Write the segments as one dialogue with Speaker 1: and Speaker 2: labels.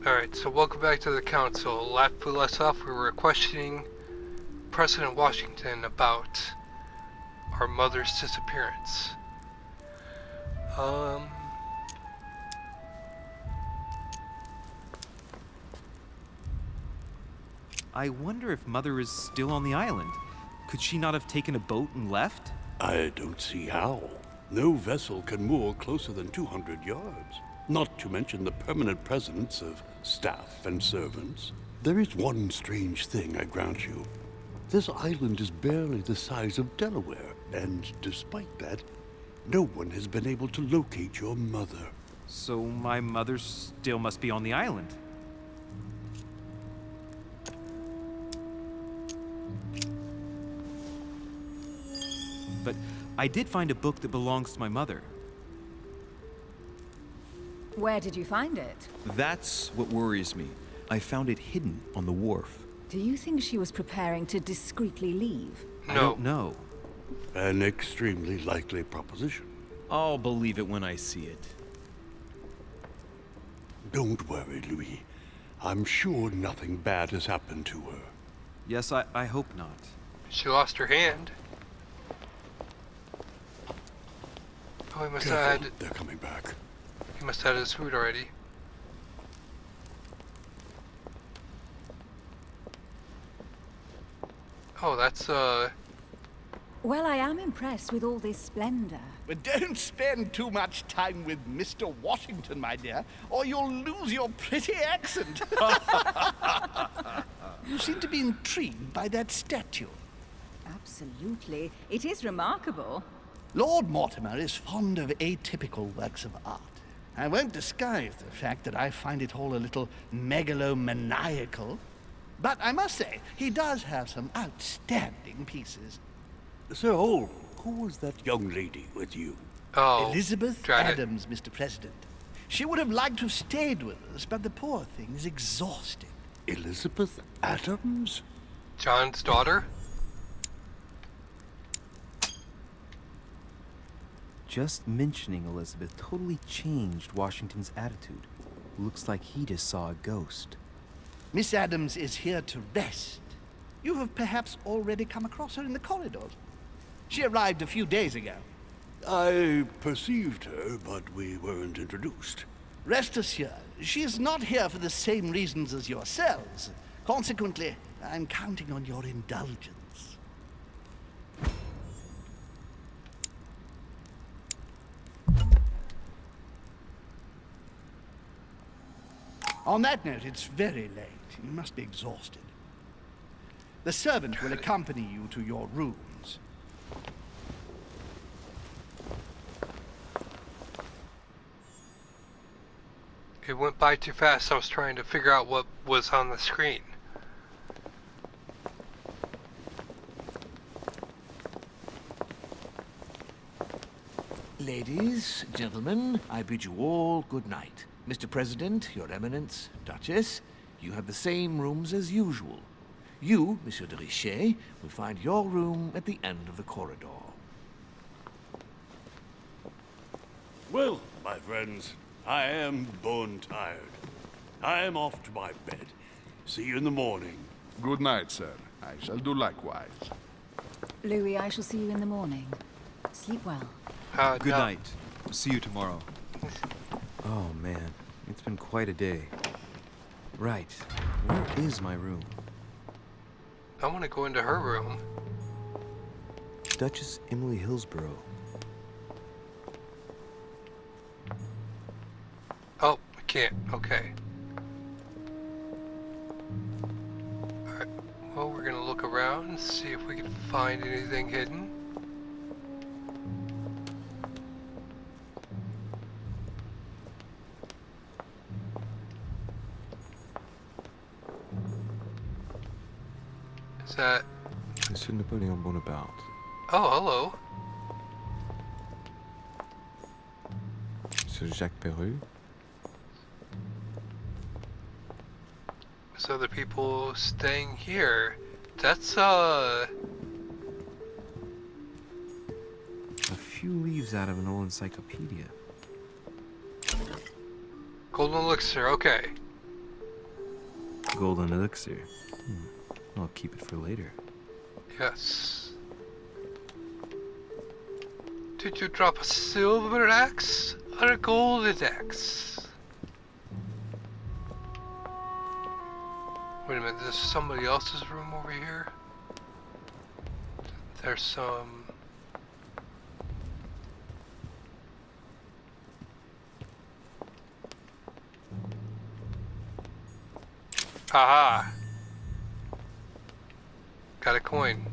Speaker 1: Alright, so welcome back to the council. Last we left off, we were questioning President Washington about our mother's disappearance.
Speaker 2: I wonder if Mother is still on the island. Could she not have taken a boat and left?
Speaker 3: I don't see how. No vessel can moor closer than 200 yards. Not to mention the permanent presence of staff and servants. There is one strange thing, I grant you. This island is barely the size of Delaware, and despite that, no one has been able to locate your mother.
Speaker 2: So my mother still must be on the island. But I did find a book that belongs to my mother.
Speaker 4: Where did you find it?
Speaker 5: That's what worries me. I found it hidden on the wharf.
Speaker 4: Do you think she was preparing to discreetly leave?
Speaker 1: No.
Speaker 2: I don't know.
Speaker 3: An extremely likely proposition.
Speaker 5: I'll believe it when I see it.
Speaker 3: Don't worry, Louis. I'm sure nothing bad has happened to her.
Speaker 2: Yes, I hope not.
Speaker 1: She lost her hand. Oh, he must have
Speaker 3: Careful,
Speaker 1: had,
Speaker 3: they're coming back.
Speaker 1: he must have had his food already. Oh, that's,
Speaker 4: Well, I am impressed with all this splendor.
Speaker 6: But don't spend too much time with Mr. Washington, my dear, or you'll lose your pretty accent. You seem to be intrigued by that statue.
Speaker 4: Absolutely. It is remarkable.
Speaker 6: Lord Mortimer is fond of atypical works of art. I won't disguise the fact that I find it all a little megalomaniacal. But I must say, he does have some outstanding pieces.
Speaker 3: Sir Holm, who was that young lady with you?
Speaker 1: oh.
Speaker 6: Elizabeth
Speaker 1: Drat it.
Speaker 6: Adams, Mr. President. She would have liked to have stayed with us, but the poor thing is exhausted.
Speaker 3: Elizabeth Adams?
Speaker 1: John's daughter?
Speaker 2: Just mentioning Elizabeth totally changed Washington's attitude. Looks like he just saw a ghost.
Speaker 6: Miss Adams is here to rest. You have perhaps already come across her in the corridors. She arrived a few days ago.
Speaker 3: I perceived her, but we weren't introduced.
Speaker 6: Rest assured, she is not here for the same reasons as yourselves. Consequently, I'm counting on your indulgence. On that note, it's very late. You must be exhausted. The servant will accompany you to your rooms.
Speaker 1: It went by too fast. I was trying to figure out what was on the screen.
Speaker 7: Ladies, gentlemen, I bid you all good night. Mr. President, Your Eminence, Duchess, you have the same rooms as usual. You, Monsieur de Richet, will find your room at the end of the corridor.
Speaker 3: Well, my friends, I am bone tired. I am off to my bed. See you in the morning.
Speaker 8: Good night, sir. I shall do likewise.
Speaker 4: Louis, I shall see you in the morning. Sleep well.
Speaker 2: Good
Speaker 1: No.
Speaker 2: night. See you tomorrow. Oh man, it's been quite a day. Right, where is my room?
Speaker 1: I want to go into her room.
Speaker 2: Duchess Emily Hillsborough.
Speaker 1: Oh, I can't. Okay. Alright. Well, we're gonna look around and see if we can find anything hidden. Is that...
Speaker 2: Monsieur Napoleon Bonaparte.
Speaker 1: Oh, hello.
Speaker 2: Monsieur Jacques Perru.
Speaker 1: There's other people staying here. That's, a
Speaker 2: few leaves out of an old encyclopedia.
Speaker 1: golden elixir, okay.
Speaker 2: Golden elixir. I'll keep it for later.
Speaker 1: Yes. Did you drop a silver axe or a golden axe? Wait a minute, there's somebody else's room over here? There's some... Haha! Got a coin.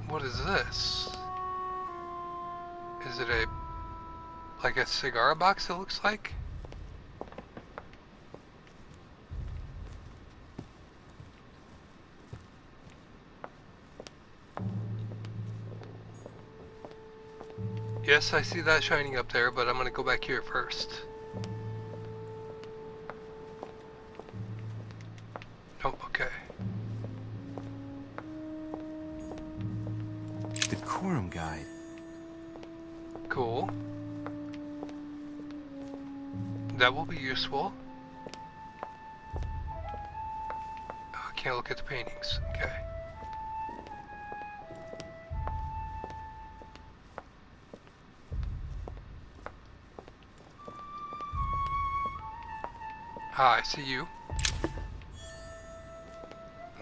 Speaker 1: What is this? Is it like a cigar box, it looks like? Yes, I see that shining up there, but I'm gonna go back here first. Oh, okay.
Speaker 2: Decorum guide.
Speaker 1: Cool. That will be useful. I can't look at the paintings. Okay. Ah, I see you.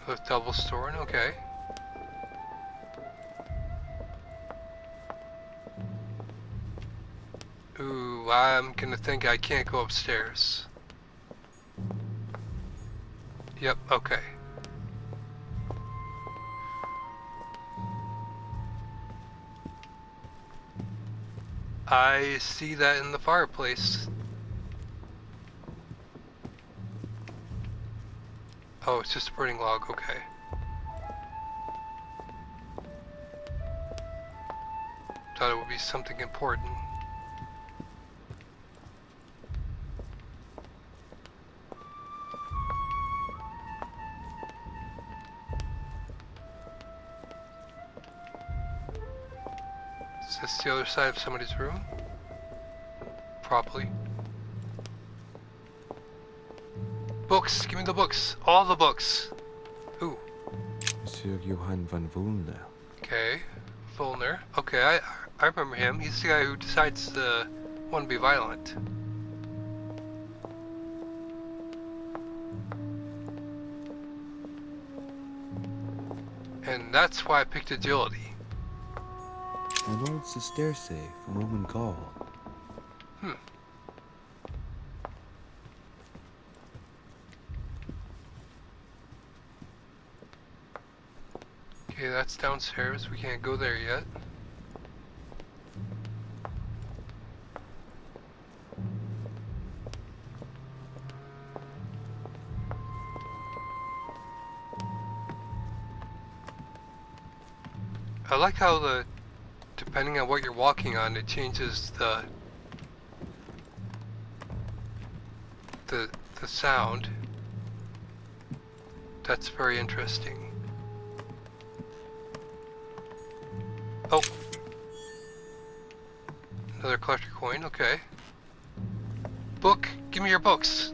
Speaker 1: The double storing, okay. Ooh, I'm gonna think I can't go upstairs. Yep, okay. I see that in the fireplace. Oh, it's just a burning log, okay. Thought it would be something important. Is this the other side of somebody's room? Probably. Books! Give me the books! All the books! Ooh.
Speaker 2: Monsieur Johann von Wulner.
Speaker 1: Okay. Volner. Okay, I remember him. He's the guy who decides to want to be violent. And that's why I picked agility.
Speaker 2: An old sesterce from Roman Gaul.
Speaker 1: Hmm. Okay, that's downstairs. We can't go there yet. I like how depending on what you're walking on, it changes the sound. That's very interesting. Oh. Another collector coin, okay. Book, give me your books.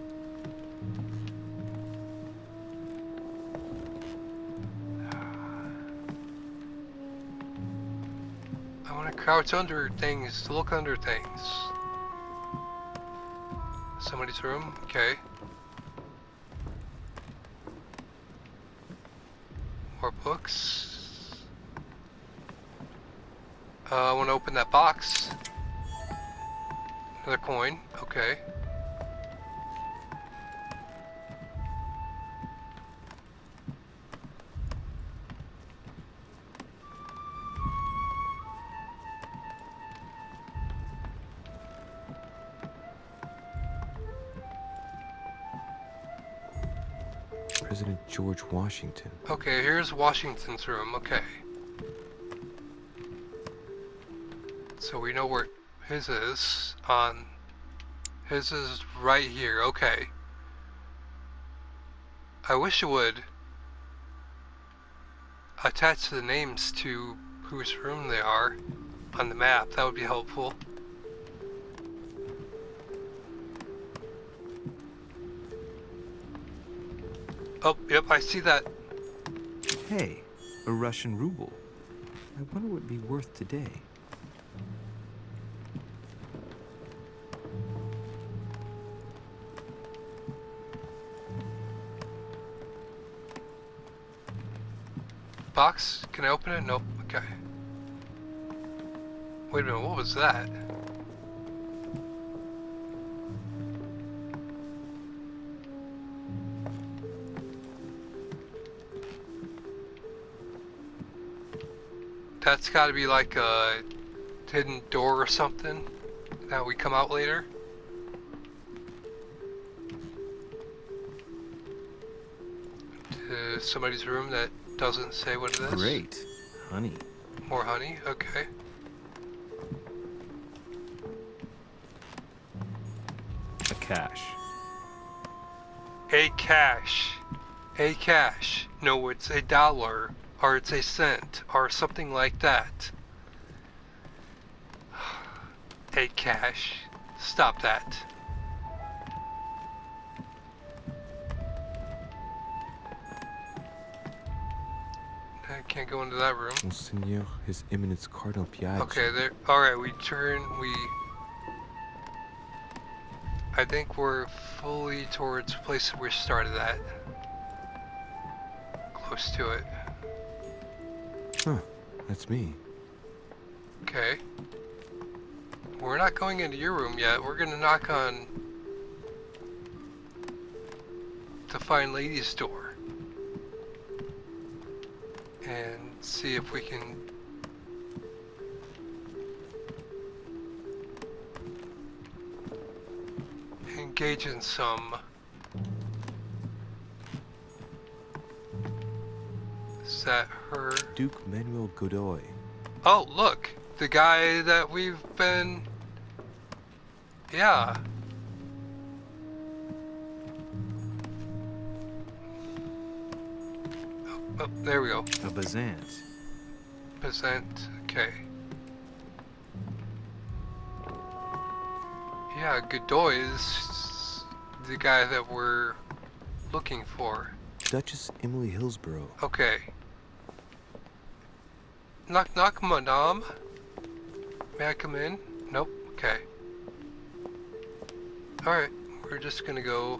Speaker 1: I want to crouch under things, to look under things. Somebody's room, okay. More books. I want to open that box. Another coin, okay.
Speaker 2: President George Washington.
Speaker 1: Okay, here's Washington's room, okay. So we know where his is. His is right here, okay. I wish it would attach the names to whose room they are on the map. That would be helpful. Oh, yep, I see that.
Speaker 2: Hey, a Russian ruble. I wonder what it'd be worth today.
Speaker 1: Box? Can I open it? Nope. Okay. Wait a minute, what was that? That's gotta be like a hidden door or something that we come out later. To somebody's room that doesn't say what it is.
Speaker 2: Great. Honey.
Speaker 1: More honey, okay.
Speaker 2: A cash.
Speaker 1: A cash. A cash. No, it's $1. Or it's a cent. Or something like that. A cash. Stop that. I can't go into that room.
Speaker 2: Monseigneur, His Eminence Cardinal Piaggi.
Speaker 1: Okay, there. Alright, we turn, I think we're fully towards the place that we started at. Close to it.
Speaker 2: Huh, that's me.
Speaker 1: Okay. We're not going into your room yet. We're gonna knock on the fine lady's door. And see if we can engage in some. Is that her?
Speaker 2: Duke Manuel Godoy.
Speaker 1: Oh, look! The guy that we've been... Yeah. Oh, there we go.
Speaker 2: A Bazant.
Speaker 1: Percent, okay. Yeah, Godoy is the guy that we're looking for.
Speaker 2: Duchess Emily Hillsborough.
Speaker 1: Okay. Knock knock, madame. May I come in? Nope, okay. Alright, we're just gonna go...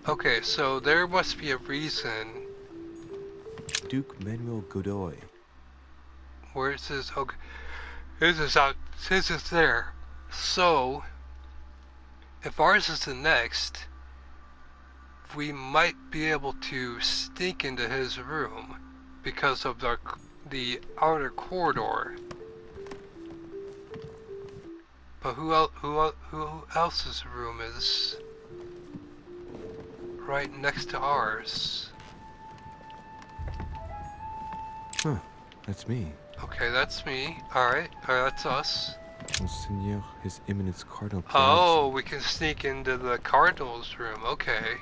Speaker 1: Okay, so there must be a reason.
Speaker 2: Duke Manuel Godoy.
Speaker 1: Where it says, okay, this is out, this is there. So, if ours is the next, we might be able to sneak into his room because of the outer corridor. But who else's room is right next to ours?
Speaker 2: Huh, that's me.
Speaker 1: Okay, that's me. Alright, that's us.
Speaker 2: Monseigneur, His Eminence Cardinal Piaggi.
Speaker 1: Oh, we can sneak into the Cardinal's room. Okay.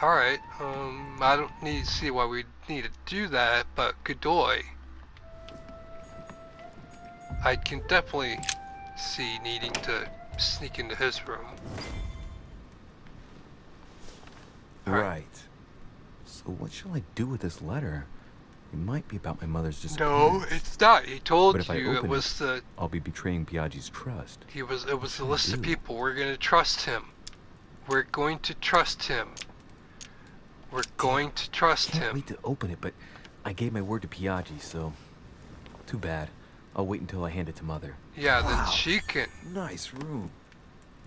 Speaker 1: Alright, I don't need to see why we need to do that, but Godoy, I can definitely see needing to sneak into his room.
Speaker 2: Right. So what shall I do with this letter? It might be about my mother's
Speaker 1: No,
Speaker 2: disappearance.
Speaker 1: it's not. He told
Speaker 2: But if I
Speaker 1: you it
Speaker 2: open
Speaker 1: was the
Speaker 2: I'll be betraying Piaggi's trust.
Speaker 1: it was the
Speaker 2: shall I
Speaker 1: list of
Speaker 2: do?
Speaker 1: people. We're gonna trust him. We're going to trust him. We're going to trust
Speaker 2: Can't
Speaker 1: him.
Speaker 2: wait to open it, but I gave my word to Piaggi, so too bad. I'll wait until I hand it to Mother.
Speaker 1: Yeah, then
Speaker 2: Wow.
Speaker 1: she can.
Speaker 2: Nice room.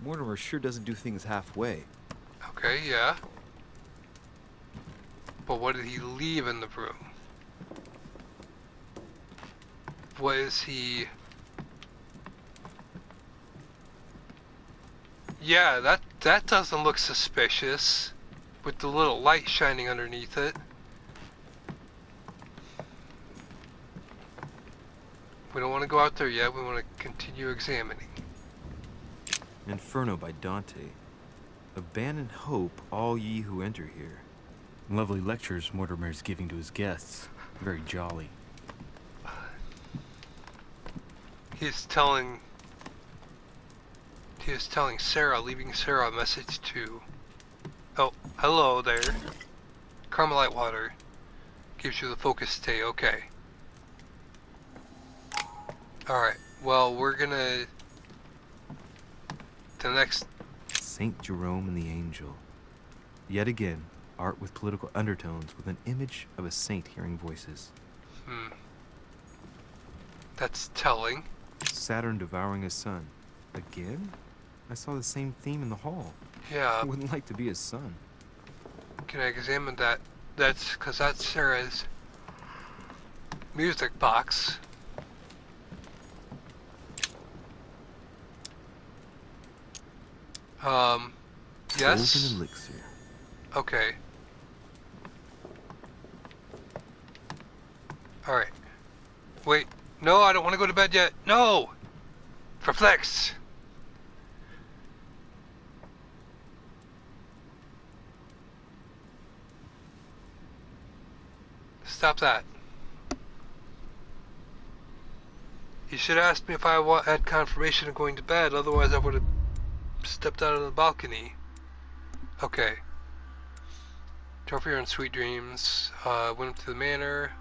Speaker 2: Mortimer sure doesn't do things halfway.
Speaker 1: Okay, yeah. But what did he leave in the room? What is he... Yeah, that doesn't look suspicious. With the little light shining underneath it. We don't want to go out there yet, we want to continue examining.
Speaker 2: Inferno by Dante. Abandon hope, all ye who enter here.
Speaker 9: Lovely lectures Mortimer's giving to his guests. Very jolly.
Speaker 1: He's telling Sarah, leaving Sarah a message to... Oh, hello there. Carmelite water. Gives you the focus stay, okay. Alright, well, we're gonna... The next...
Speaker 2: Saint Jerome and the Angel. Yet again, art with political undertones with an image of a saint hearing voices.
Speaker 1: That's telling.
Speaker 2: Saturn devouring his son. Again? I saw the same theme in the hall.
Speaker 1: Yeah.
Speaker 2: I wouldn't like to be his son.
Speaker 1: Can I examine that? That's because that's Sarah's music box. Yes?
Speaker 2: Golden elixir.
Speaker 1: Okay. Alright. Wait. No, I don't want to go to bed yet. No! Reflex! Stop that. You should have asked me if I had confirmation of going to bed, otherwise I would have stepped out of the balcony. Okay. Trophy and Sweet Dreams. Went up to the manor.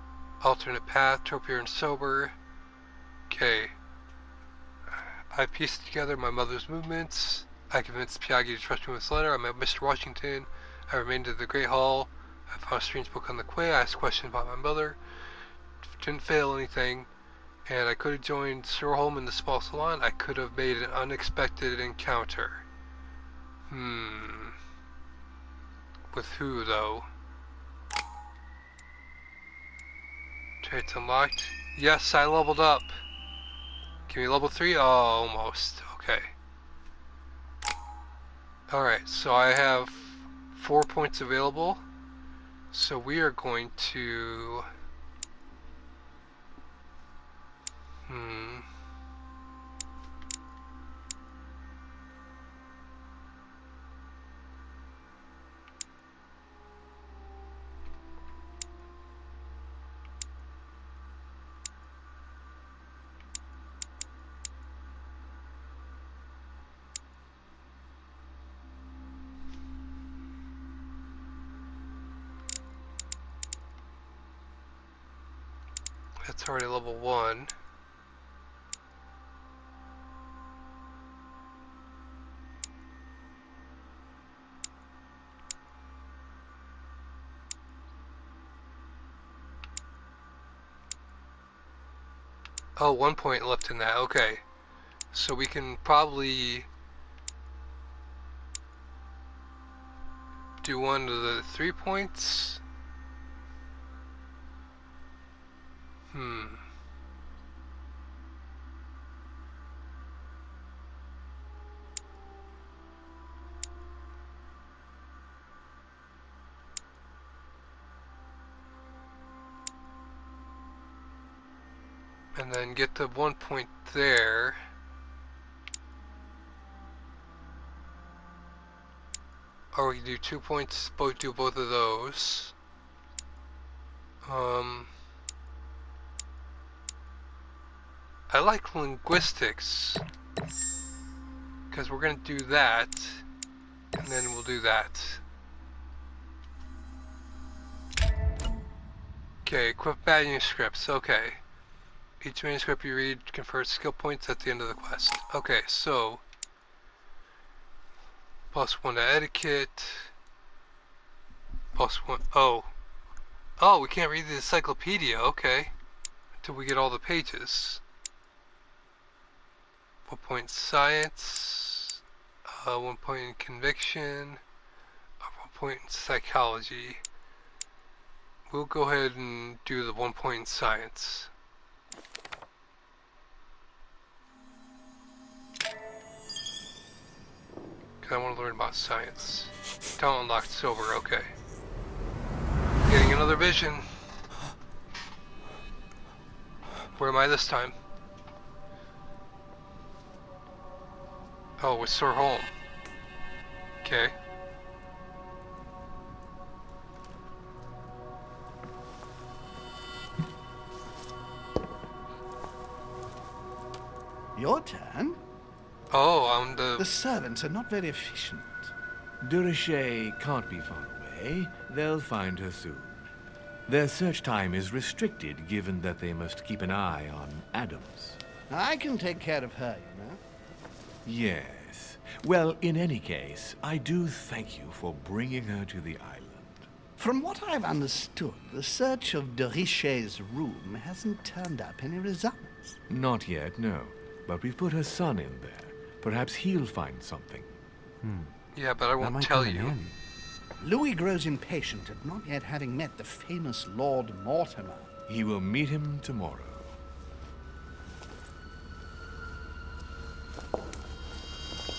Speaker 1: Alternate path. Trophy and Sober. Okay. I pieced together my mother's movements. I convinced Piaggi to trust me with this letter. I met Mr. Washington. I remained at the Great Hall. I found a strange book on the quay. I asked questions about my mother. Didn't fail anything. And I could have joined Sir Holm in the small salon. I could have made an unexpected encounter. With who, though? Traits unlocked. Yes, I leveled up. Give me level 3? Oh, almost. Okay. Alright, so I have 4 points available. So we are going to... That's already level 1. Oh, 1 point left in that. Okay. So we can probably do one of the 3 points. And then get the 1 point there. Or we can do 2 points, do both of those. I like linguistics, because we're going to do that, and then we'll do that. Okay, equip manuscripts, okay. Each manuscript you read confers skill points at the end of the quest. Okay, so +1 to etiquette, +1, oh, we can't read the encyclopedia, okay, until we get all the pages. 1 point in science, 1 point in conviction, 1 point in psychology. We'll go ahead and do the 1 point in science. Because I want to learn about science. Talent unlocked silver, okay. Getting another vision. Where am I this time? Oh, with Sir Holm. Okay.
Speaker 6: Your turn.
Speaker 1: Oh, I'm
Speaker 6: The
Speaker 1: the...
Speaker 6: servants are not very efficient.
Speaker 7: De Richet can't be far away. They'll find her soon. Their search time is restricted, given that they must keep an eye on Adams.
Speaker 6: I can take care of her, you know.
Speaker 7: Yes. Well, in any case, I do thank you for bringing her to the island.
Speaker 6: From what I've understood, the search of de Richet's room hasn't turned up any results.
Speaker 7: Not yet, no. But we've put her son in there. Perhaps he'll find something.
Speaker 1: Yeah, but I
Speaker 2: That
Speaker 1: won't
Speaker 2: might
Speaker 1: tell
Speaker 2: come in
Speaker 1: you.
Speaker 2: handy.
Speaker 6: Louis grows impatient at not yet having met the famous Lord Mortimer.
Speaker 7: He will meet him tomorrow.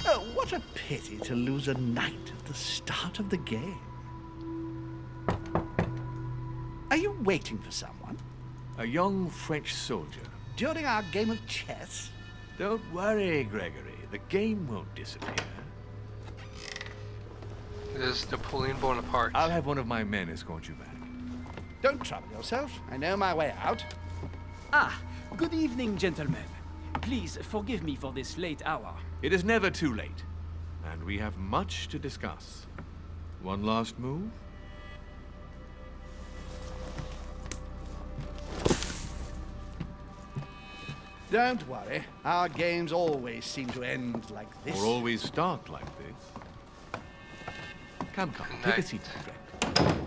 Speaker 6: Oh, what a pity to lose a knight at the start of the game. Are you waiting for someone?
Speaker 7: A young French soldier.
Speaker 6: During our game of chess?
Speaker 7: Don't worry, Gregory. The game won't disappear.
Speaker 1: It is Napoleon Bonaparte.
Speaker 7: I'll have one of my men escort you back.
Speaker 6: Don't trouble yourself. I know my way out.
Speaker 10: Ah, good evening, gentlemen. Please forgive me for this late hour.
Speaker 7: It is never too late, and we have much to discuss. One last move?
Speaker 6: Don't worry. Our games always seem to end like this.
Speaker 7: Or always start like this. Come, take a seat, my friend.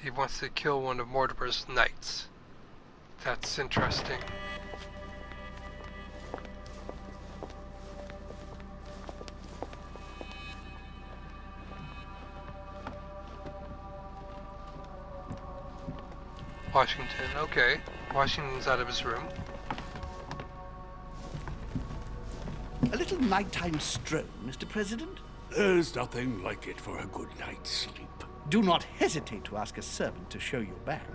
Speaker 1: He wants to kill one of Mortimer's knights. That's interesting. Washington, okay. Washington's out of his room.
Speaker 6: A little nighttime stroll, Mr. President?
Speaker 3: There's nothing like it for a good night's sleep.
Speaker 6: Do not hesitate to ask a servant to show you back.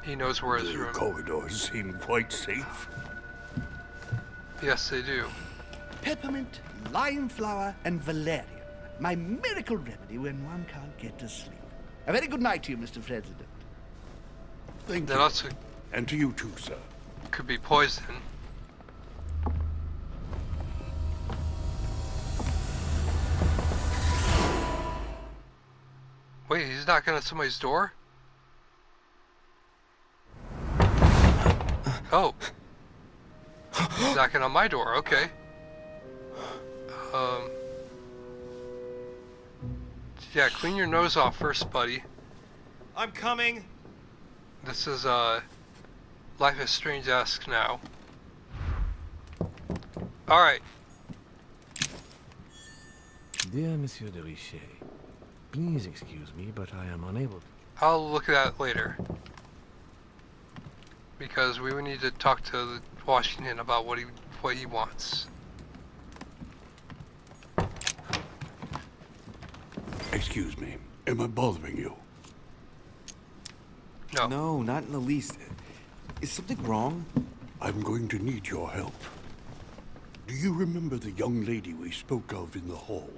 Speaker 1: He knows where his
Speaker 3: The
Speaker 1: room.
Speaker 3: corridors seem quite safe.
Speaker 1: Yes, they do.
Speaker 6: Peppermint, lime flower, and valerian. My miracle remedy when one can't get to sleep. A very good night to you, Mr. President.
Speaker 3: Thank
Speaker 1: That
Speaker 3: you.
Speaker 1: also
Speaker 3: And to you too, sir.
Speaker 1: could be poison. Wait, he's knocking on somebody's door? Oh. He's knocking on my door, okay. Yeah, clean your nose off first, buddy.
Speaker 2: I'm coming.
Speaker 1: This is, Life is Strange-esque now. Alright.
Speaker 7: Dear Monsieur de Richet, please excuse me, but I am unable to.
Speaker 1: I'll look at that later. Because we would need to talk to Washington about what he wants.
Speaker 3: Excuse me. Am I bothering you?
Speaker 1: No.
Speaker 2: No, not in the least. Is something wrong?
Speaker 3: I'm going to need your help. Do you remember the young lady we spoke of in the hall?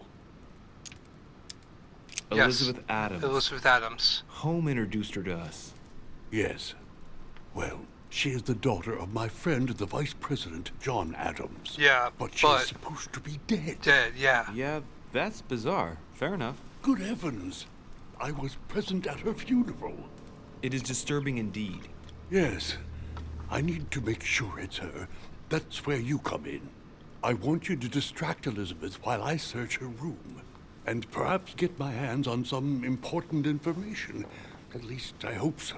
Speaker 1: Yes.
Speaker 2: Elizabeth Adams.
Speaker 1: Elizabeth Adams.
Speaker 2: Home introduced her to us.
Speaker 3: Yes. Well, she is the daughter of my friend, the Vice President, John Adams.
Speaker 1: Yeah,
Speaker 3: But she's
Speaker 1: but
Speaker 3: supposed to be dead.
Speaker 1: dead, yeah.
Speaker 2: Yeah, that's bizarre. Fair enough.
Speaker 3: Good heavens. I was present at her funeral.
Speaker 2: It is disturbing indeed.
Speaker 3: Yes. I need to make sure it's her. That's where you come in. I want you to distract Elizabeth while I search her room. And perhaps get my hands on some important information. At least I hope so.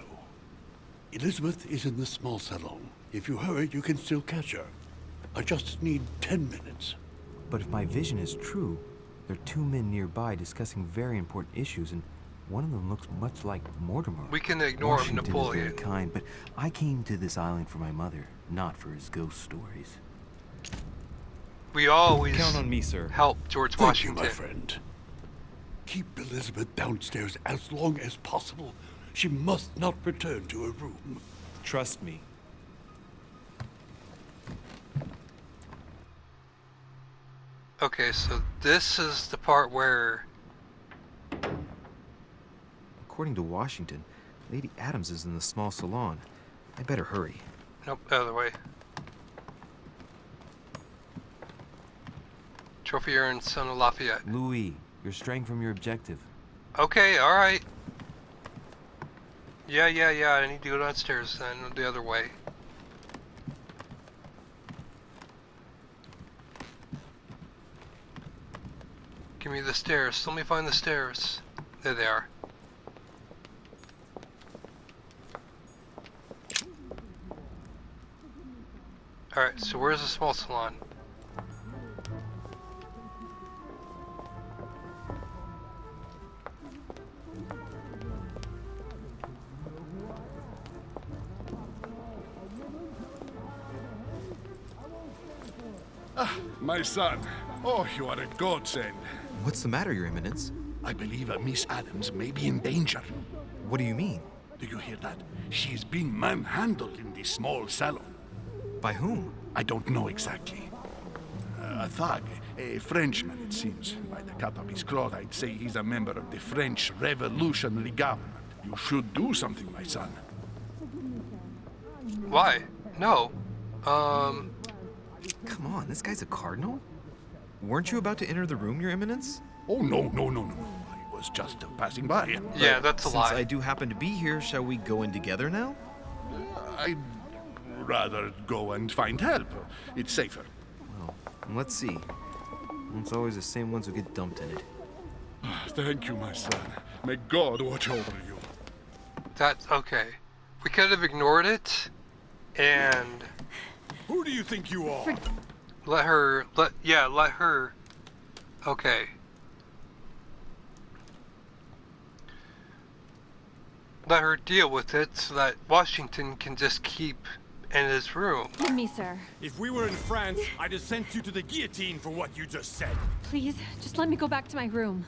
Speaker 3: Elizabeth is in the small salon. If you hurry, you can still catch her. I just need 10 minutes.
Speaker 2: But if my vision is true, there are two men nearby discussing very important issues, and one of them looks much like Mortimer.
Speaker 1: We can ignore
Speaker 2: Washington
Speaker 1: Napoleon.
Speaker 2: is very kind, but I came to this island for my mother, not for his ghost stories.
Speaker 1: We always
Speaker 2: Count on me, sir.
Speaker 1: help George
Speaker 3: Thank you,
Speaker 1: Washington.
Speaker 3: my friend. Keep Elizabeth downstairs as long as possible. She must not return to her room.
Speaker 2: Trust me.
Speaker 1: Okay, so this is the part where
Speaker 2: According to Washington, Lady Adams is in the small salon. I better hurry.
Speaker 1: Nope, the other way. Trophy earned, son of Lafayette.
Speaker 9: Louis, you're straying from your objective.
Speaker 1: Okay, alright. Yeah, I need to go downstairs then, the other way. Give me the stairs. Let me find the stairs. There they are. Alright, so where's the small salon?
Speaker 8: My son. Oh, you are a godsend.
Speaker 2: What's the matter, Your Eminence?
Speaker 6: I believe Miss Adams may be in danger.
Speaker 2: What do you mean?
Speaker 6: Do you hear that? She's being manhandled in the small salon.
Speaker 2: By whom?
Speaker 6: I don't know exactly. A thug, a Frenchman, it seems. By the cut of his cloth, I'd say he's a member of the French Revolutionary Government. You should do something, my son.
Speaker 1: Why? No.
Speaker 2: Come on, this guy's a cardinal? Weren't you about to enter the room, Your Eminence?
Speaker 6: Oh, no. I was just passing by.
Speaker 1: Yeah, that's a lie.
Speaker 2: Since I do happen to be here, shall we go in together now?
Speaker 6: I'd rather go and find help. It's safer.
Speaker 2: Well, let's see. It's always the same ones who get dumped in it.
Speaker 8: Thank you, my son. May God watch over you.
Speaker 1: That's okay. We could have ignored it and
Speaker 8: Who do you think you are?
Speaker 1: let her. Okay. Let her deal with it so that Washington can just keep in his room.
Speaker 11: Give me, sir.
Speaker 12: If we were in France, I'd have sent you to the guillotine for what you just said.
Speaker 11: Please, just let me go back to my room.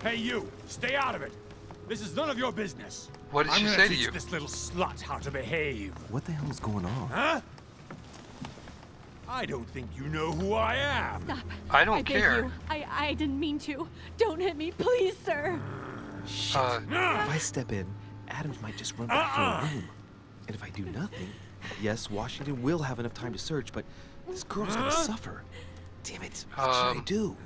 Speaker 12: Hey, you! Stay out of it! This is none of your business.
Speaker 1: What did she
Speaker 12: I'm
Speaker 1: say
Speaker 12: gonna
Speaker 1: to
Speaker 12: teach
Speaker 1: you?
Speaker 12: this little slut how to behave.
Speaker 9: What the hell is going on?
Speaker 12: Huh? I don't think you know who I am.
Speaker 11: Stop.
Speaker 1: I don't
Speaker 11: I beg
Speaker 1: care.
Speaker 11: you. I didn't mean to. Don't hit me, please, sir.
Speaker 2: Shit. If I step in, Adams might just run back to her room. And if I do nothing, yes, Washington will have enough time to search, but this girl's gonna suffer. Damn it, what should I do?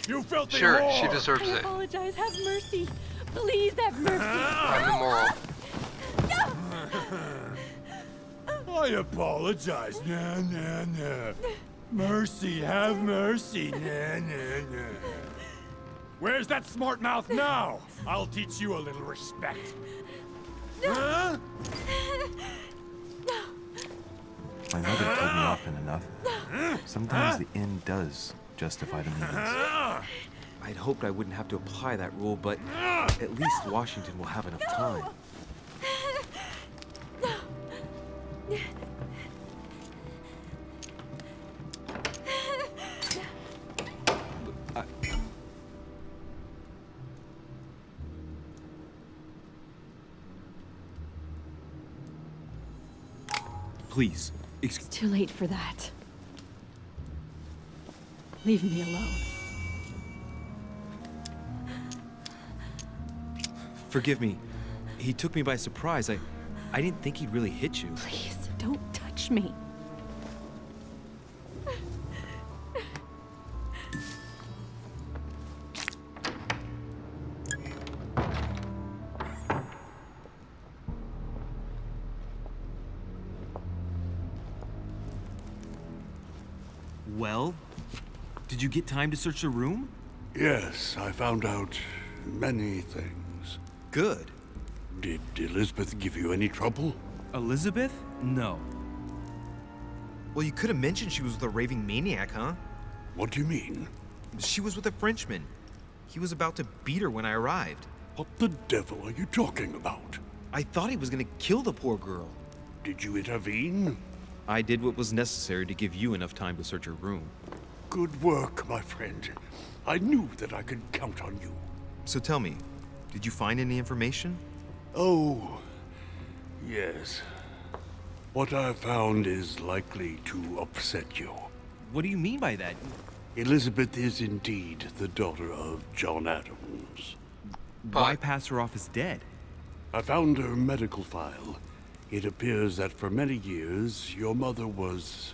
Speaker 12: You filthy
Speaker 1: Sure,
Speaker 12: whore!
Speaker 1: she deserves
Speaker 11: I
Speaker 1: it.
Speaker 11: apologize. Have mercy. Please have mercy.
Speaker 1: I'm immoral.
Speaker 12: I apologize. Nah. Mercy, have mercy. Nah. Where's that smart mouth now? I'll teach you a little respect. Huh?
Speaker 9: My mother told me often enough. Sometimes the end does justify the means.
Speaker 2: I'd hoped I wouldn't have to apply that rule, but at least Washington will have enough time.
Speaker 9: Please,
Speaker 11: It's too late for that. Leave me alone.
Speaker 2: Forgive me. He took me by surprise. I didn't think he'd really hit you.
Speaker 11: Please, don't touch me.
Speaker 2: Well, did you get time to search the room?
Speaker 3: Yes, I found out many things.
Speaker 2: Good.
Speaker 3: Did Elizabeth give you any trouble?
Speaker 9: Elizabeth? No.
Speaker 2: Well, you could have mentioned she was with a raving maniac, huh?
Speaker 3: What do you mean?
Speaker 2: She was with a Frenchman. He was about to beat her when I arrived.
Speaker 3: What the devil are you talking about?
Speaker 2: I thought he was gonna kill the poor girl.
Speaker 3: Did you intervene?
Speaker 2: I did what was necessary to give you enough time to search her room.
Speaker 3: Good work, my friend. I knew that I could count on you.
Speaker 2: So tell me, did you find any information?
Speaker 3: Oh, yes. What I found is likely to upset you.
Speaker 9: What do you mean by that?
Speaker 3: Elizabeth is indeed the daughter of John Adams.
Speaker 9: Why pass her off as dead?
Speaker 3: I found her medical file. It appears that for many years, your mother was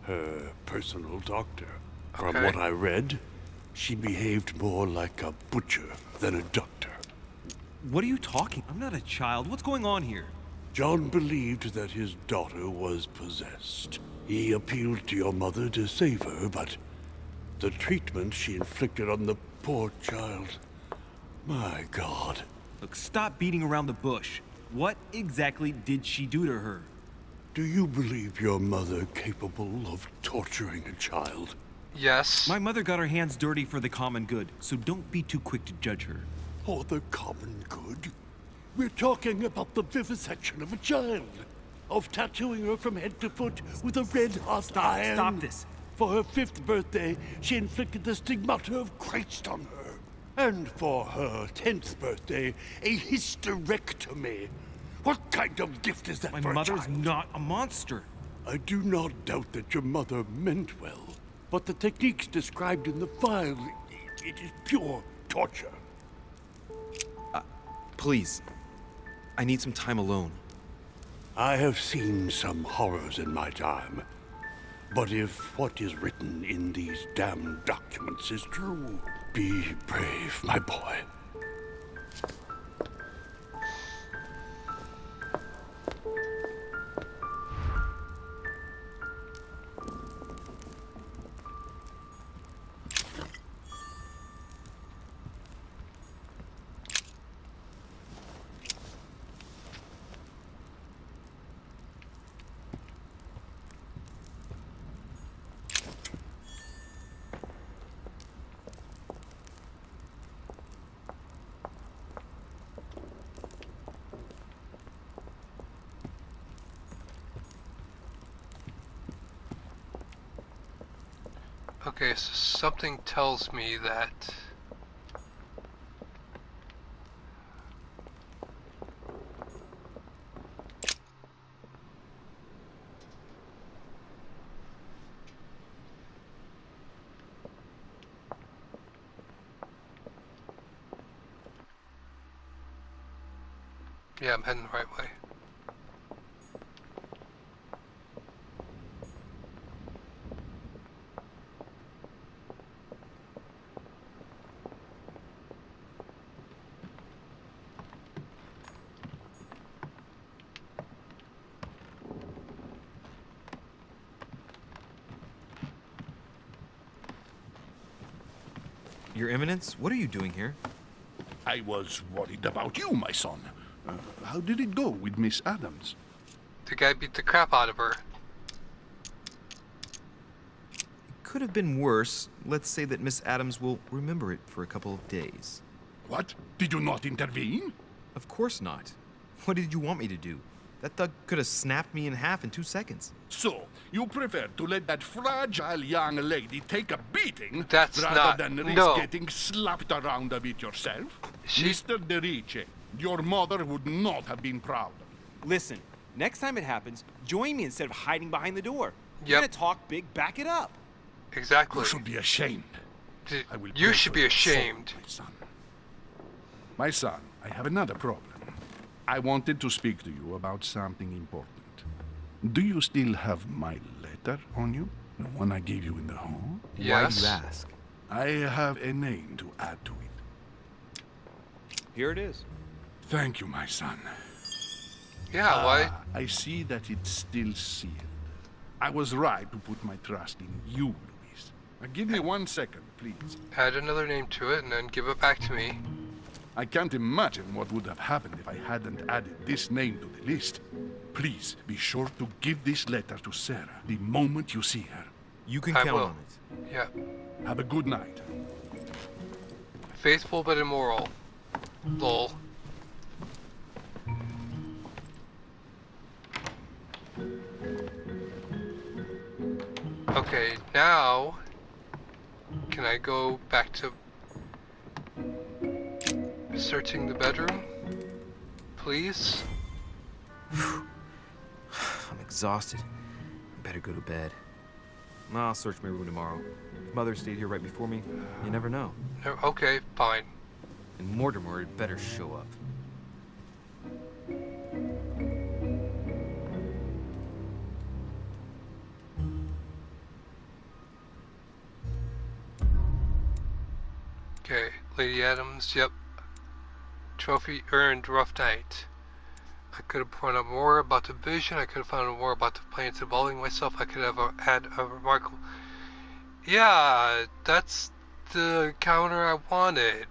Speaker 3: her personal doctor. From
Speaker 1: Okay.
Speaker 3: what I read, she behaved more like a butcher than a doctor.
Speaker 9: What are you talking? I'm not a child. What's going on here?
Speaker 3: John believed that his daughter was possessed. He appealed to your mother to save her, but the treatment she inflicted on the poor child... My God.
Speaker 9: Look, stop beating around the bush. What exactly did she do to her?
Speaker 3: Do you believe your mother capable of torturing a child?
Speaker 1: Yes.
Speaker 9: My mother got her hands dirty for the common good, so don't be too quick to judge her.
Speaker 3: For the common good? We're talking about the vivisection of a child. Of tattooing her from head to foot with a red-hot iron.
Speaker 9: Stop this.
Speaker 3: For her 5th birthday, she inflicted the stigmata of Christ on her. And for her 10th birthday, a hysterectomy. What kind of gift is that
Speaker 9: My
Speaker 3: for a
Speaker 9: mother's
Speaker 3: child?
Speaker 9: not a monster.
Speaker 3: I do not doubt that your mother meant well, but the techniques described in the file, it is pure torture.
Speaker 2: Please. I need some time alone.
Speaker 3: I have seen some horrors in my time, but if what is written in these damned documents is true, be brave, my boy.
Speaker 1: Okay, so something tells me that... Yeah, I'm heading the right way.
Speaker 2: Your Eminence, what are you doing here?
Speaker 6: I was worried about you, my son. How did it go with Miss Adams?
Speaker 1: The guy beat the crap out of her.
Speaker 2: It could have been worse. Let's say that Miss Adams will remember it for a couple of days.
Speaker 6: What? Did you not intervene?
Speaker 2: Of course not. What did you want me to do? That thug could have snapped me in half in 2 seconds.
Speaker 6: So, you prefer to let that fragile young lady take a beating
Speaker 1: That's
Speaker 6: rather
Speaker 1: not-
Speaker 6: than risk
Speaker 1: no.
Speaker 6: getting slapped around a bit yourself?
Speaker 1: She-
Speaker 6: Mr. De Ricci, your mother would not have been proud.
Speaker 13: Listen, next time it happens, join me instead of hiding behind the door.
Speaker 1: Yep.
Speaker 13: You're gonna talk big, back it up.
Speaker 1: Exactly.
Speaker 6: You should be ashamed. I will
Speaker 1: You
Speaker 6: pray
Speaker 1: should
Speaker 6: for
Speaker 1: be
Speaker 6: your soul,
Speaker 1: ashamed.
Speaker 6: my son. My son, I have another problem. I wanted to speak to you about something important. Do you still have my letter on you? The one I gave you in the hall?
Speaker 2: Why do
Speaker 1: Yes.
Speaker 2: you ask?
Speaker 6: I have a name to add to it.
Speaker 13: Here it is.
Speaker 6: Thank you, my son.
Speaker 1: Yeah, why?
Speaker 6: I see that it's still sealed. I was right to put my trust in you, Luis. Now give me 1 second, please.
Speaker 1: Add another name to it and then give it back to me.
Speaker 6: I can't imagine what would have happened if I hadn't added this name to the list. Please be sure to give this letter to Sarah the moment you see her.
Speaker 2: You can
Speaker 1: I
Speaker 2: count
Speaker 1: will.
Speaker 2: on it.
Speaker 1: Yeah.
Speaker 6: Have a good night.
Speaker 1: Faithful but immoral. Lol. Okay, now... Can I go back to... searching the bedroom? Please?
Speaker 2: I'm exhausted. I better go to bed. I'll search my room tomorrow. Mother stayed here right before me. You never know.
Speaker 1: Okay, fine.
Speaker 2: And Mortimer had better show up.
Speaker 1: Okay, Lady Adams, yep. Trophy earned, rough night. I could have found out more about the vision, I could have found out more about the plans involving myself, I could have had a remarkable... Yeah, that's the counter I wanted.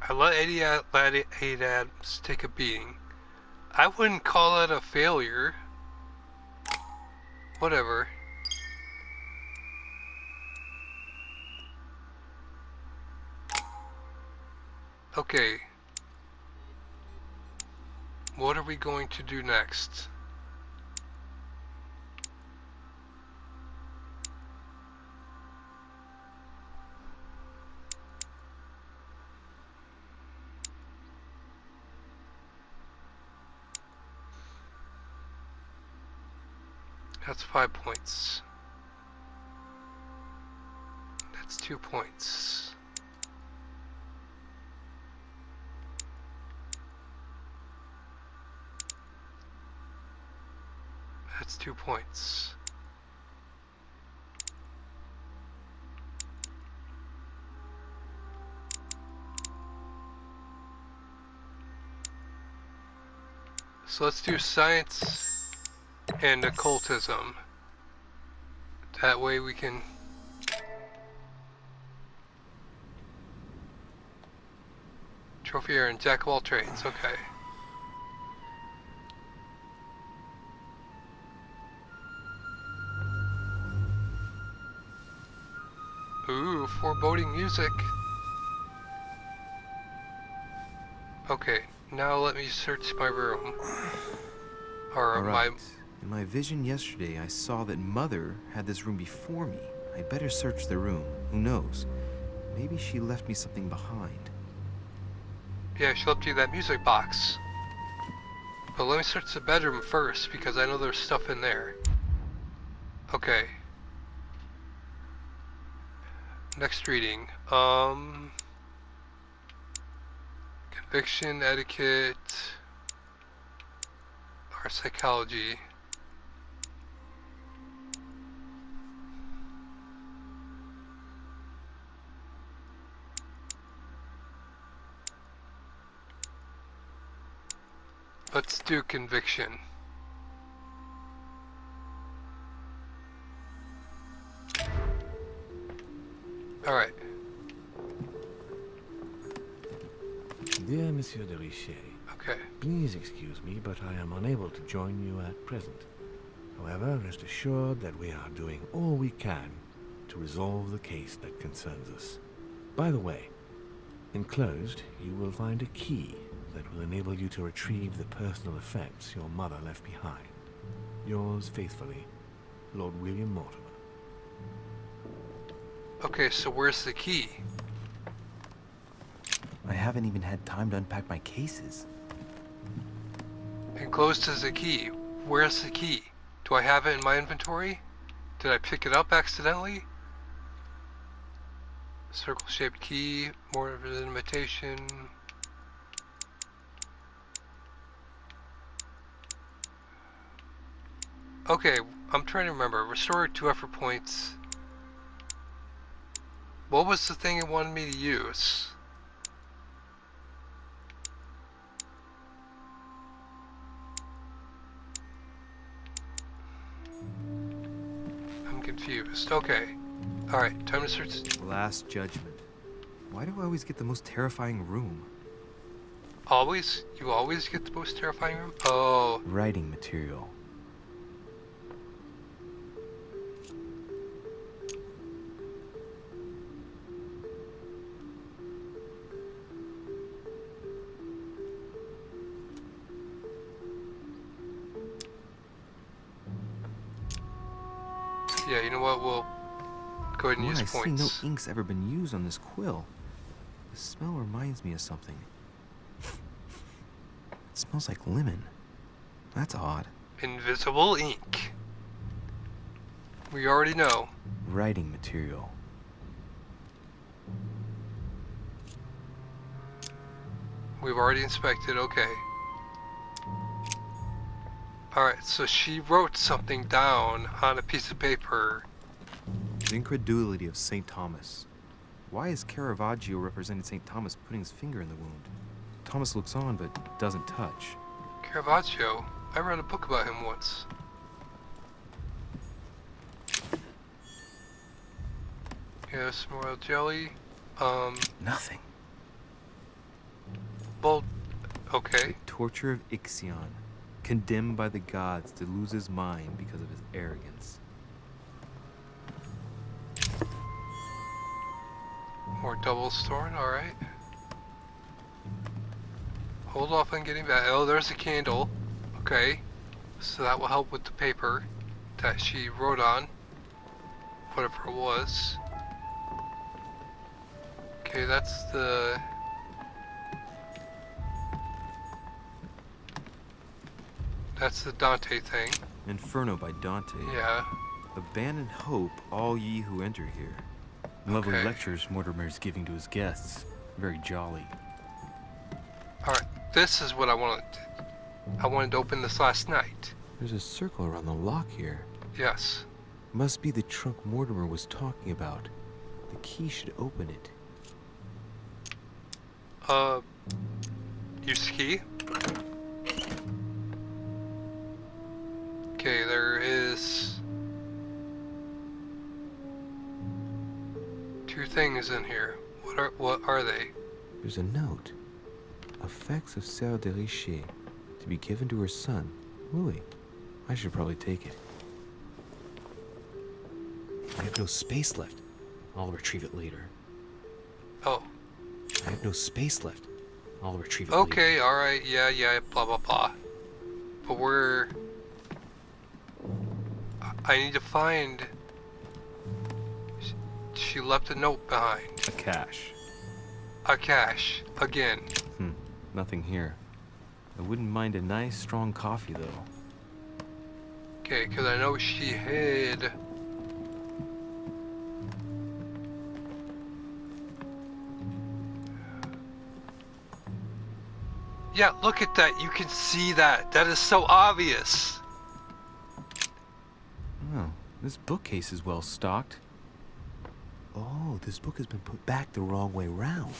Speaker 1: I let Lady Adams take a beating. I wouldn't call that a failure. Whatever. Okay. What are we going to do next? That's 5 points. That's 2 points. That's 2 points. So let's do science and occultism. That way we can... Trophy and jack of all trades, okay. Ooh, foreboding music. Okay, now let me search my room. Or
Speaker 2: Alright. In my vision yesterday, I saw that Mother had this room before me. I'd better search the room. Who knows? Maybe she left me something behind.
Speaker 1: Yeah, she left you that music box. But let me search the bedroom first, because I know there's stuff in there. Okay. Next reading. Conviction, etiquette, or psychology. Let's do conviction. Alright.
Speaker 7: Dear Monsieur de Richet,
Speaker 1: okay.
Speaker 7: Please excuse me, but I am unable to join you at present. However, rest assured that we are doing all we can to resolve the case that concerns us. By the way, enclosed, you will find a key that will enable you to retrieve the personal effects your mother left behind. Yours faithfully, Lord William Mortimer.
Speaker 1: Okay, so where's the key?
Speaker 9: I haven't even had time to unpack my cases.
Speaker 1: Enclosed is the key. Where's the key? Do I have it in my inventory? Did I pick it up accidentally? Circle-shaped key, more of an imitation. Okay, I'm trying to remember. Restore 2 effort points. What was the thing it wanted me to use? I'm confused. Okay. Alright, time to search.
Speaker 2: Last Judgment. Why do I always get the most terrifying room?
Speaker 1: Always? You always get the most terrifying room? Oh.
Speaker 9: Writing material.
Speaker 1: Yeah, you know what? We'll go ahead and use
Speaker 2: I
Speaker 1: points.
Speaker 2: see no ink's ever been used on this quill. The smell reminds me of something. It smells like lemon. That's odd.
Speaker 1: Invisible ink. We already know.
Speaker 9: Writing material.
Speaker 1: We've already inspected, okay. Alright, so she wrote something down on a piece of paper.
Speaker 9: The incredulity of St. Thomas. Why is Caravaggio representing St. Thomas putting his finger in the wound? Thomas looks on but doesn't touch.
Speaker 1: Caravaggio? I read a book about him once. Yes, royal jelly.
Speaker 9: Nothing.
Speaker 1: Well, okay.
Speaker 9: The torture of Ixion, condemned by the gods to lose his mind because of his arrogance.
Speaker 1: More double stored, alright. Hold off on getting that. Oh, there's a candle. Okay. So that will help with the paper that she wrote on. Whatever it was. Okay, that's the... That's the Dante thing.
Speaker 9: Inferno by Dante.
Speaker 1: Yeah.
Speaker 9: Abandon hope, all ye who enter here. Lovely lectures Mortimer's giving to his guests. Very jolly.
Speaker 1: Alright, this is what I wanted. I wanted to open this last night.
Speaker 9: There's a circle around the lock here.
Speaker 1: Yes.
Speaker 9: Must be the trunk Mortimer was talking about. The key should open it.
Speaker 1: Use key? Okay, there is... two things in here. What are they?
Speaker 9: There's a note. Effects of Sœur de Richer, to be given to her son, Louis. I should probably take it. I have no space left. I'll retrieve it later.
Speaker 1: Oh.
Speaker 9: I have no space left. I'll retrieve it later.
Speaker 1: Okay, alright, yeah, blah blah blah. But we're... I need to find... She left a note behind.
Speaker 9: A cache.
Speaker 1: A cache. Again.
Speaker 9: Nothing here. I wouldn't mind a nice strong coffee though.
Speaker 1: Okay, because I know she hid... Yeah, look at that. You can see that. That is so obvious.
Speaker 9: Oh, this bookcase is well stocked. Oh, this book has been put back the wrong way round.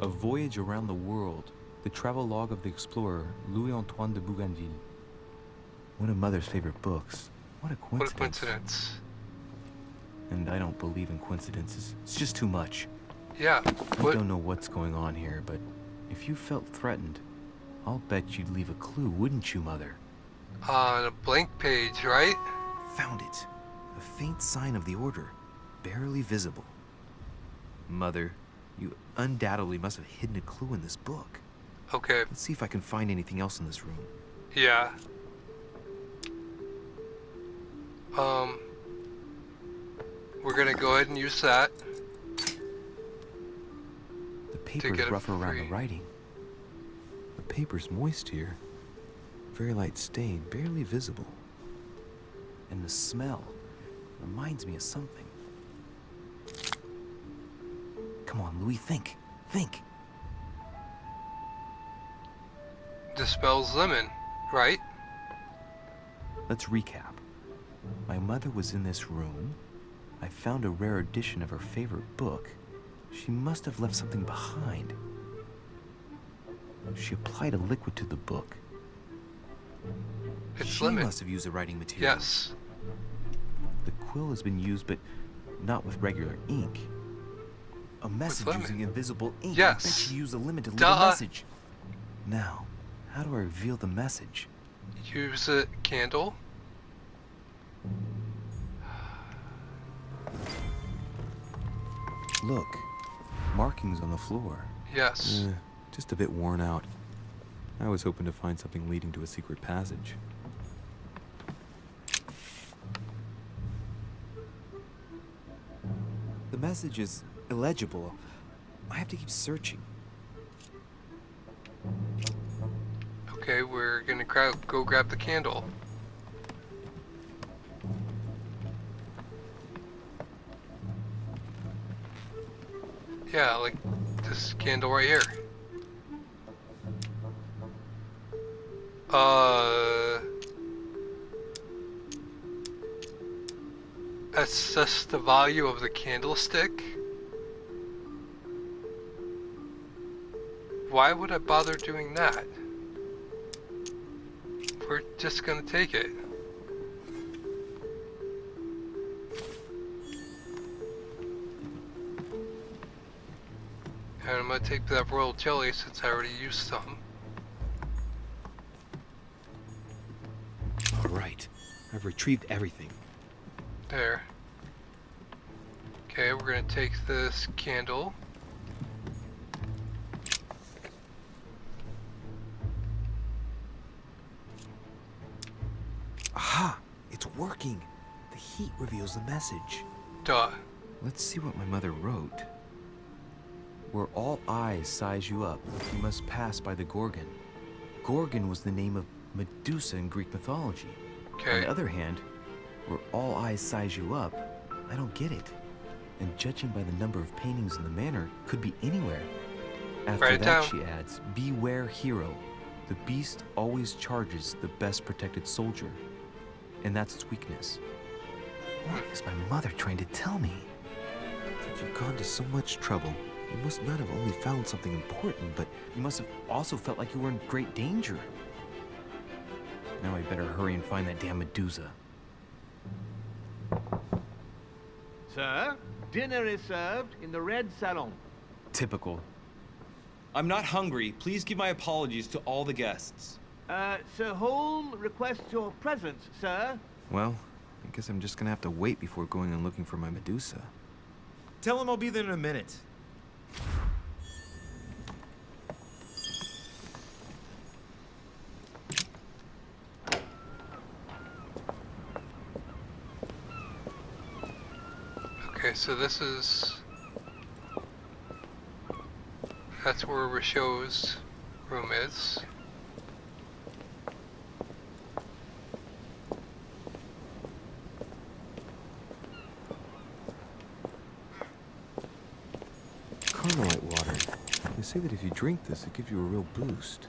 Speaker 9: A Voyage Around the World. The travel log of the explorer, Louis-Antoine de Bougainville. One of Mother's favorite books. What a coincidence.
Speaker 1: What a coincidence.
Speaker 9: And I don't believe in coincidences. It's just too much.
Speaker 1: Yeah.
Speaker 9: I don't know what's going on here, but if you felt threatened, I'll bet you'd leave a clue, wouldn't you, Mother?
Speaker 1: On a blank page, right?
Speaker 9: Found it. A faint sign of the order, barely visible. Mother, you undoubtedly must have hidden a clue in this book.
Speaker 1: Okay.
Speaker 9: Let's see if I can find anything else in this room.
Speaker 1: Yeah. We're gonna go ahead and use that.
Speaker 9: The paper's rougher around the writing. The paper's moist here. Very light stain, barely visible. And the smell reminds me of something. Come on, Louis, think. Think.
Speaker 1: Dispels lemon, right?
Speaker 9: Let's recap. My mother was in this room. I found a rare edition of her favorite book. She must have left something behind. She applied a liquid to the book.
Speaker 1: It's
Speaker 9: she
Speaker 1: lemon.
Speaker 9: must have used the writing material.
Speaker 1: Yes.
Speaker 9: The quill has been used, but not with regular ink. A message using invisible ink.
Speaker 1: Yes.
Speaker 9: I bet she used a lemon to leave a message. Now, how do I reveal the message?
Speaker 1: Use a candle.
Speaker 9: Look, markings on the floor.
Speaker 1: Yes.
Speaker 9: Just a bit worn out. I was hoping to find something leading to a secret passage. The message is illegible. I have to keep searching.
Speaker 1: Okay, we're gonna go grab the candle. Yeah, like this candle right here. Assess the value of the candlestick? Why would I bother doing that? We're just gonna take it. And I'm gonna take that royal jelly since I already used some.
Speaker 2: Alright, I've retrieved everything.
Speaker 1: There. Okay, we're gonna take this candle.
Speaker 2: Aha! It's working! The heat reveals the message.
Speaker 1: Duh.
Speaker 9: Let's see what my mother wrote. Where all eyes size you up, you must pass by the Gorgon. Gorgon was the name of Medusa in Greek mythology.
Speaker 1: Okay.
Speaker 9: On the other hand, where all eyes size you up, I don't get it. And judging by the number of paintings in the manor, could be anywhere. After
Speaker 1: Write it
Speaker 9: that,
Speaker 1: down.
Speaker 9: she adds, beware hero. The beast always charges the best protected soldier. And that's its weakness.
Speaker 2: What is my mother trying to tell me? If you've gone to so much trouble, you must not have only found something important, but
Speaker 9: You must have also felt like you were in great danger. Now I better hurry and find that damn Medusa.
Speaker 7: Sir, dinner is served in the red salon.
Speaker 13: Typical. I'm not hungry. Please give my apologies to all the guests.
Speaker 7: Sir Holm requests your presence, sir.
Speaker 9: Well, I guess I'm just gonna have to wait before going and looking for my Medusa.
Speaker 13: Tell him I'll be there in a minute.
Speaker 1: Okay, so this is... That's where Richaud's room is.
Speaker 2: Carmelite water. They say that if you drink this, it gives you a real boost.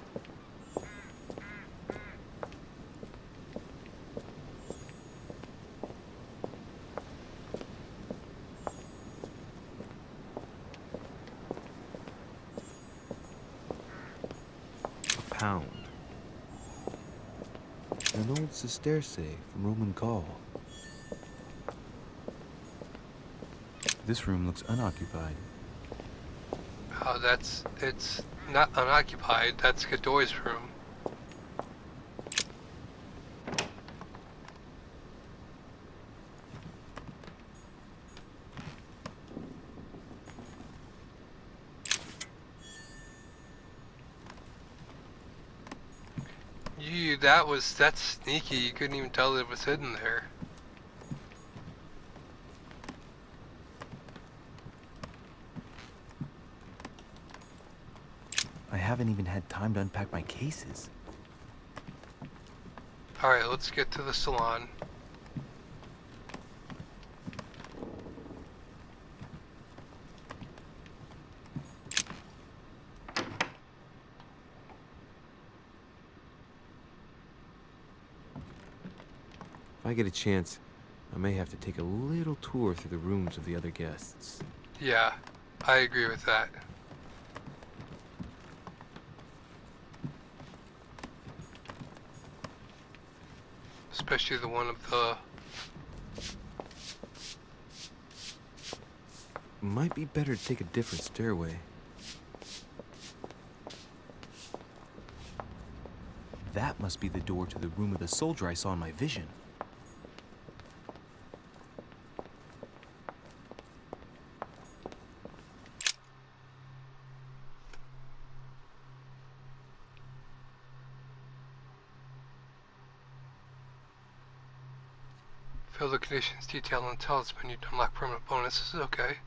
Speaker 9: A pound.
Speaker 2: An old sesterce from Roman Gaul.
Speaker 9: This room looks unoccupied.
Speaker 1: Oh, it's not unoccupied, that's Godoy's room. That's sneaky, you couldn't even tell it was hidden there.
Speaker 9: I haven't even had time to unpack my cases.
Speaker 1: Alright, let's get to the salon.
Speaker 2: If I get a chance, I may have to take a little tour through the rooms of the other guests.
Speaker 1: Yeah, I agree with that. Especially the one of the...
Speaker 2: Might be better to take a different stairway.
Speaker 9: That must be the door to the room of the soldier I saw in my vision.
Speaker 1: Fill the conditions detailed on the tell menu to unlock permanent bonuses. Okay.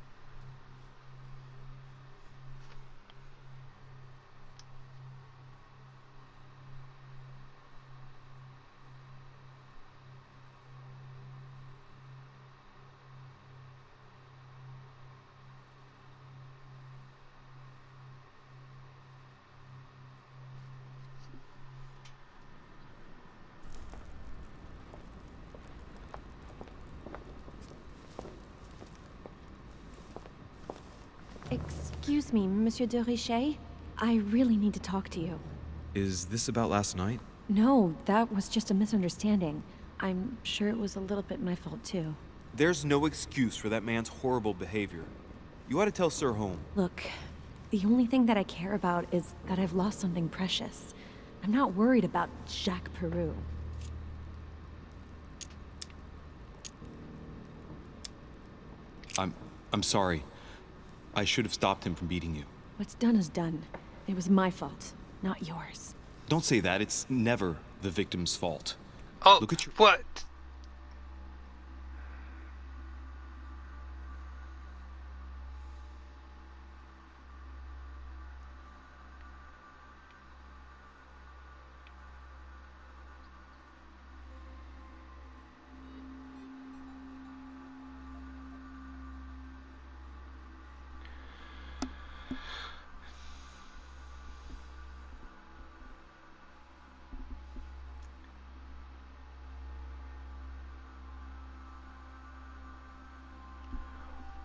Speaker 11: Excuse me, Monsieur de Richet. I really need to talk to you.
Speaker 9: Is this about last night?
Speaker 11: No, that was just a misunderstanding. I'm sure it was a little bit my fault, too.
Speaker 9: There's no excuse for that man's horrible behavior. You ought to tell Sir Home.
Speaker 11: Look, the only thing that I care about is that I've lost something precious. I'm not worried about Jacques Peru.
Speaker 9: I'm sorry. I should have stopped him from beating you.
Speaker 11: What's done is done. It was my fault, not yours.
Speaker 9: Don't say that. It's never the victim's fault.
Speaker 1: Oh,
Speaker 9: look at you.
Speaker 1: What?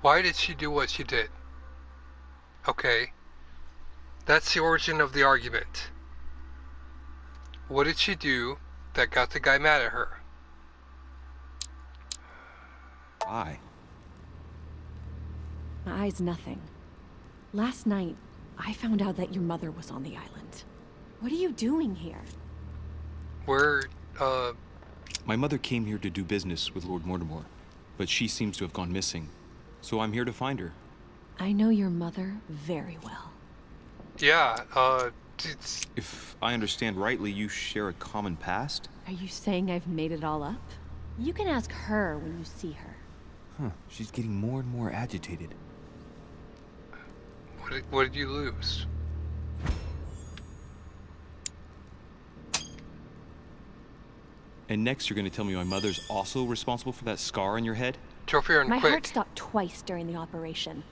Speaker 1: Why did she do what she did? Okay. That's the origin of the argument. What did she do that got the guy mad at her?
Speaker 9: Why?
Speaker 11: My eye's nothing. Last night, I found out that your mother was on the island. What are you doing here?
Speaker 9: My mother came here to do business with Lord Mortimer, but she seems to have gone missing. So I'm here to find her.
Speaker 11: I know your mother very well.
Speaker 1: Yeah,
Speaker 9: If I understand rightly, you share a common past?
Speaker 11: Are you saying I've made it all up? You can ask her when you see her.
Speaker 9: Huh, she's getting more and more agitated.
Speaker 1: What did you lose?
Speaker 9: And next you're gonna tell me my mother's also responsible for that scar on your head?
Speaker 1: Trophy
Speaker 11: My
Speaker 1: quick.
Speaker 11: heart stopped twice during the operation.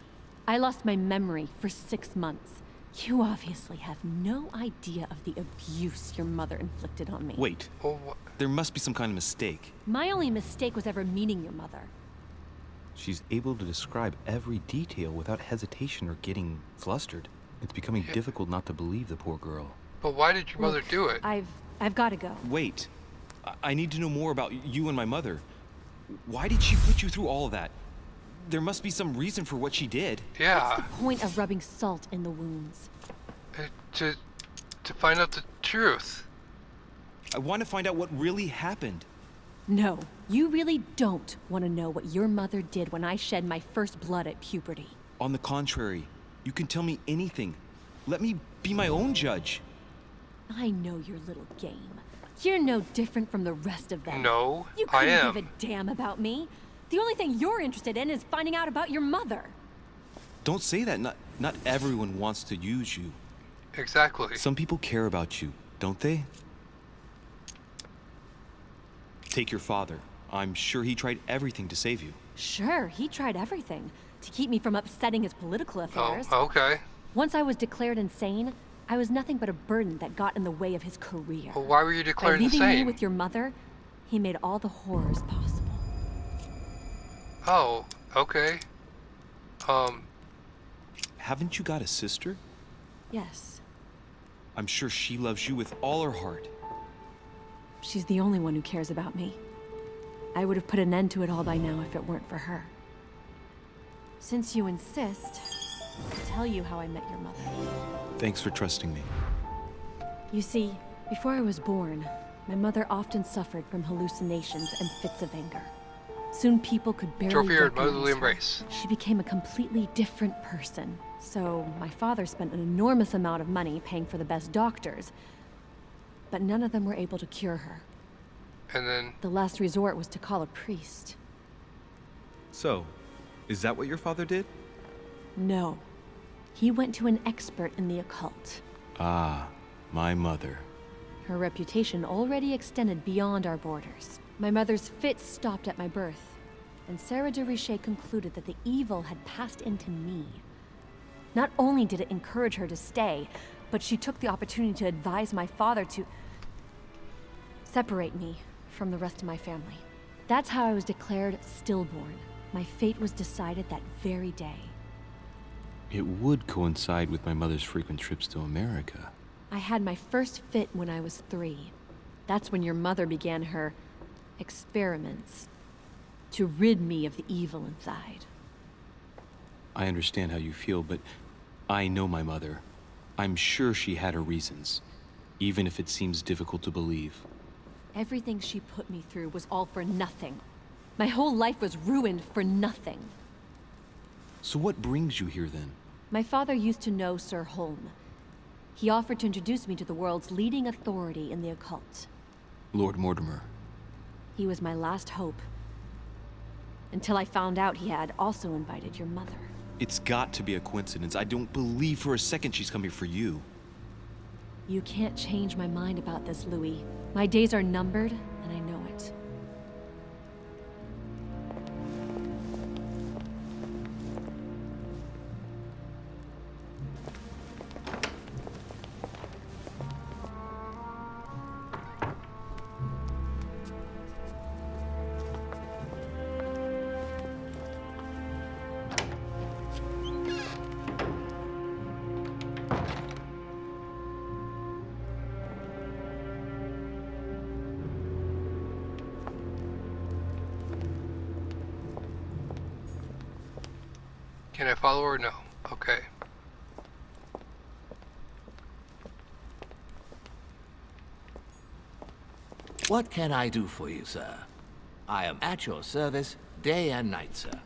Speaker 11: I lost my memory for 6 months. You obviously have no idea of the abuse your mother inflicted on me.
Speaker 9: Wait, there must be some kind of mistake.
Speaker 11: My only mistake was ever meeting your mother.
Speaker 9: She's able to describe every detail without hesitation or getting flustered. It's becoming difficult not to believe the poor girl.
Speaker 1: But why did your mother do it?
Speaker 11: I've got to go.
Speaker 9: Wait, I need to know more about you and my mother. Why did she put you through all of that? There must be some reason for what she did.
Speaker 1: Yeah.
Speaker 11: What's the point of rubbing salt in the wounds?
Speaker 1: To find out the truth.
Speaker 9: I want to find out what really happened.
Speaker 11: No, you really don't want to know what your mother did when I shed my first blood at puberty.
Speaker 9: On the contrary, you can tell me anything. Let me be my own judge.
Speaker 11: I know your little game. You're no different from the rest of them.
Speaker 1: No,
Speaker 11: you
Speaker 1: I am.
Speaker 11: couldn't give a damn about me. The only thing you're interested in is finding out about your mother.
Speaker 9: Don't say that. Not everyone wants to use you.
Speaker 1: Exactly.
Speaker 9: Some people care about you, don't they? Take your father. I'm sure he tried everything to save you.
Speaker 11: Sure, he tried everything to keep me from upsetting his political affairs.
Speaker 1: Oh, okay.
Speaker 11: Once I was declared insane, I was nothing but a burden that got in the way of his career.
Speaker 1: Well, why were you declared
Speaker 11: By leaving
Speaker 1: insane?
Speaker 11: me with your mother, he made all the horrors possible.
Speaker 1: Oh, okay.
Speaker 9: Haven't you got a sister?
Speaker 11: Yes.
Speaker 9: I'm sure she loves you with all her heart.
Speaker 11: She's the only one who cares about me. I would have put an end to it all by now if it weren't for her. Since you insist, I'll tell you how I met your mother.
Speaker 9: Thanks for trusting me.
Speaker 11: You see, before I was born, my mother often suffered from hallucinations and fits of anger. Soon people could barely
Speaker 1: Trophy or
Speaker 11: recognize
Speaker 1: motherly
Speaker 11: her.
Speaker 1: embrace.
Speaker 11: She became a completely different person. So my father spent an enormous amount of money paying for the best doctors, but none of them were able to cure her.
Speaker 1: And then...
Speaker 11: The last resort was to call a priest.
Speaker 9: So, is that what your father did?
Speaker 11: No. He went to an expert in the occult.
Speaker 9: Ah, my mother.
Speaker 11: Her reputation already extended beyond our borders. My mother's fits stopped at my birth, and Sarah de Richet concluded that the evil had passed into me. Not only did it encourage her to stay, but she took the opportunity to advise my father to separate me from the rest of my family. That's how I was declared stillborn. My fate was decided that very day.
Speaker 9: It would coincide with my mother's frequent trips to America.
Speaker 11: I had my first fit when I was 3. That's when your mother began her experiments to rid me of the evil inside.
Speaker 9: I understand how you feel, but I know my mother. I'm sure she had her reasons, even if it seems difficult to believe.
Speaker 11: Everything she put me through was all for nothing. My whole life was ruined for nothing.
Speaker 9: So what brings you here then?
Speaker 11: My father used to know Sir Holm. He offered to introduce me to the world's leading authority in the occult.
Speaker 9: Lord Mortimer.
Speaker 11: He was my last hope. Until I found out he had also invited your mother.
Speaker 9: It's got to be a coincidence. I don't believe for a second she's coming for you.
Speaker 11: You can't change my mind about this, Louis. My days are numbered, and I know it.
Speaker 1: Can I follow or no? Okay.
Speaker 7: What can I do for you, sir? I am at your service day and night, sir.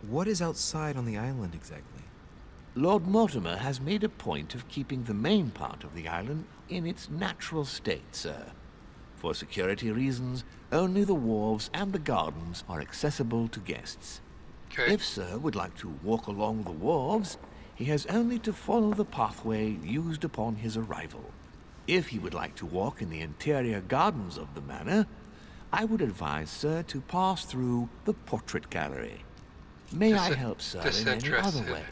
Speaker 5: What is outside on the island exactly?
Speaker 7: Lord Mortimer has made a point of keeping the main part of the island in its natural state, sir. For security reasons, only the wharves and the gardens are accessible to guests.
Speaker 1: Okay.
Speaker 7: If sir would like to walk along the wharves, he has only to follow the pathway used upon his arrival. If he would like to walk in the interior gardens of the manor, I would advise sir to pass through the portrait gallery. May I help sir in any other way?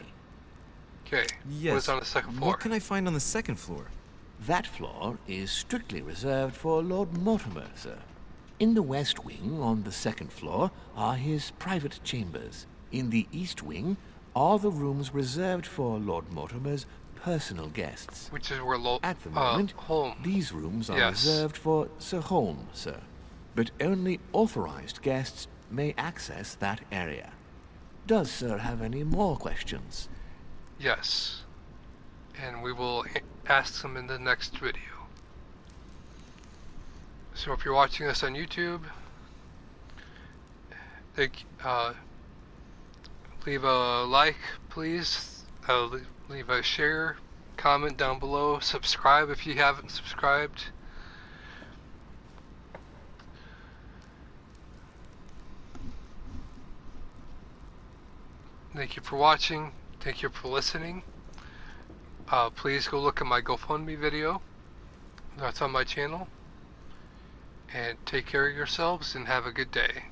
Speaker 1: Okay.
Speaker 5: Yes.
Speaker 1: What's on the second floor?
Speaker 5: What can I find on the second floor?
Speaker 7: That floor is strictly reserved for Lord Mortimer, sir. In the west wing, on the second floor, are his private chambers. In the east wing are the rooms reserved for Lord Mortimer's personal guests.
Speaker 1: Which is where
Speaker 7: At the moment,
Speaker 1: Holm.
Speaker 7: these rooms are
Speaker 1: Yes.
Speaker 7: reserved for Sir Holm, sir. But only authorized guests may access that area. Does sir have any more questions?
Speaker 1: Yes. And we will ask them in the next video. So if you're watching this on YouTube, leave a like, please. Leave a share, comment down below, subscribe if you haven't subscribed. Thank you for watching. Thank you for listening. Please go look at my GoFundMe video. That's on my channel. And take care of yourselves and have a good day.